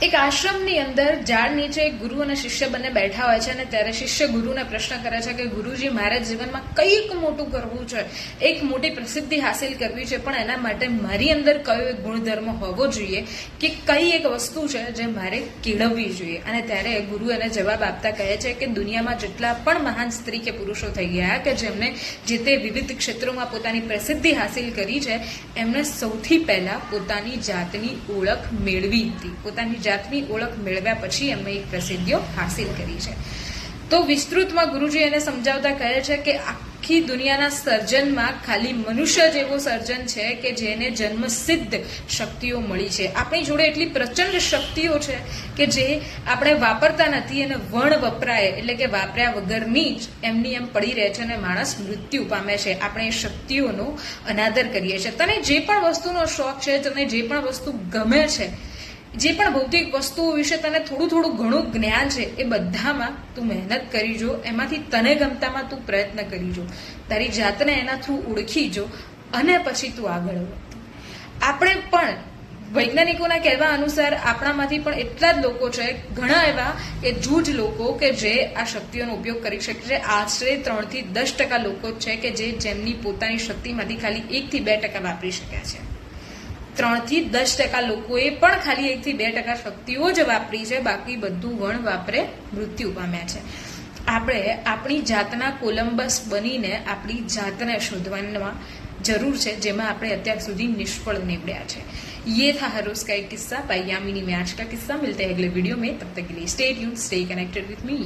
એક આશ્રમની અંદર ઝાડ નીચે એક ગુરુ અને શિષ્ય બંને બેઠા હોય છે અને ત્યારે શિષ્ય ગુરુને પ્રશ્ન કરે છે કે ગુરુજી, મારે જીવનમાં કંઈક મોટું કરવું છે, એક મોટી પ્રસિદ્ધિ હાસિલ કરવી છે, પણ એના માટે મારી અંદર કયો એક ગુણધર્મ હોવો જોઈએ કે કઈ એક વસ્તુ છે જે મારે કેળવવી જોઈએ. અને ત્યારે ગુરુ એને જવાબ આપતા કહે છે કે દુનિયામાં જેટલા પણ મહાન સ્ત્રી કે પુરુષો થઈ ગયા કે જેમને જે તે વિવિધ ક્ષેત્રોમાં પોતાની પ્રસિદ્ધિ હાસિલ કરી છે, એમણે સૌથી પહેલા પોતાની જાતની ઓળખ મેળવી હતી. પોતાની જાતની ઓળખ મેળવ્યા પછી એમણે એક પ્રસિદ્ધિઓ હાસિલ કરી છે. તો વિસ્તૃતમાં ગુરુજી એને સમજાવતા કહે છે કે આખી દુનિયાના સર્જનમાં ખાલી મનુષ્ય જેવો સર્જન છે કે જેને જન્મસિદ્ધ શક્તિઓ મળી છે. આપણી જોડે એટલી પ્રચંડ શક્તિઓ છે કે જે આપણે વાપરતા નથી અને વણ વપરાય એટલે કે વાપર્યા વગરની જ એમની એમ પડી રહે છે અને માણસ મૃત્યુ પામે છે. આપણે એ શક્તિઓનો અનાદર કરીએ છીએ. તને જે પણ વસ્તુનો શોખ છે, તને જે પણ વસ્તુ ગમે છે, જે પણ ભૌતિક વસ્તુઓ વિશે તને થોડું ઘણું જ્ઞાન છે, એ બધામાં તું મહેનત કરી જો. એમાંથી તને ગમતામાં તું પ્રયત્ન કરી જો. તારી જાતને એના થ્રુ ઓળખી જો અને પછી તું આગળ વધ. આપણે પણ વૈજ્ઞાનિકોના કહેવા અનુસાર આપણામાંથી પણ એટલા જ લોકો છે, ઘણા એવા કે જૂજ લોકો કે જે આ શક્તિઓનો ઉપયોગ કરી શકે છે. આશરે 3 થી 10% લોકો છે કે જેમની પોતાની શક્તિમાંથી ખાલી 1 થી 2% વાપરી શક્યા છે. 3 થી 10% લોકોએ પણ ખાલી 1 થી 2% શક્તિઓ જ વાપરી છે, બાકી બધું વણ વાપરે મૃત્યુ પામ્યા છે. આપણે આપણી જાતના કોલંબસ બનીને આપણી જાતને શોધવામાં જરૂર છે, જેમાં આપણે અત્યાર સુધી નિષ્ફળ નીવડ્યા છે. ये था हर रोज का एक किस्सा बाय यामिनी में. आज का किस्सा मिलते हैं अगले वीडियो में. तब तक के लिए stay tuned, stay connected with me.